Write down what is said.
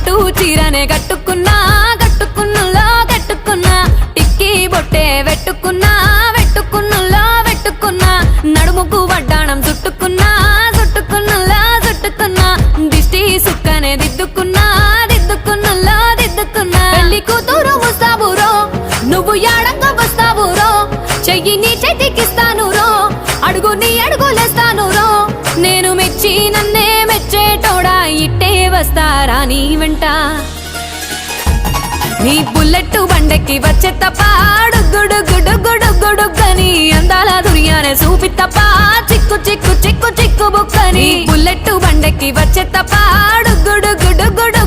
పట్టు చీరనే కట్టుకున్నా కట్టుకున్నులో కట్టుకున్నా టిక్కీ బొట్టే వెట్టుకున్నా వెట్టుకున్నులో వెట్టుకున్నా నడుముకు వడ్డాణం చుట్టుకున్నా చుట్టుకున్నులో చుట్టుకున్నా దిష్టి సుక్కనే దిద్దుకున్నా దిద్దుకున్నులో దిద్దుకున్నా పెళ్లి కూతురు వస్తావురో నువ్వు యాడంగా వస్తావురో చెయ్యి నీ చేతికిస్తాను రో అడుగు నీ అడుగులేస్తాను రో నేను మెచ్చి నన్నే మెచ్చేటోడా ఇట్టే వస్తారా నీ వెంట నీ బుల్లెట్ బండెక్కి వచ్చే తప్ప గుడుగుడుగుడుగుడుగుడుగని అందాల దుర్యానే చూపి తప్ప చిక్కు చిక్కు చిక్కు చిక్కు బుక్కని బుల్లెట్ బండెక్కి వచ్చే తప్ప గుడుగుడుగుడుగుడు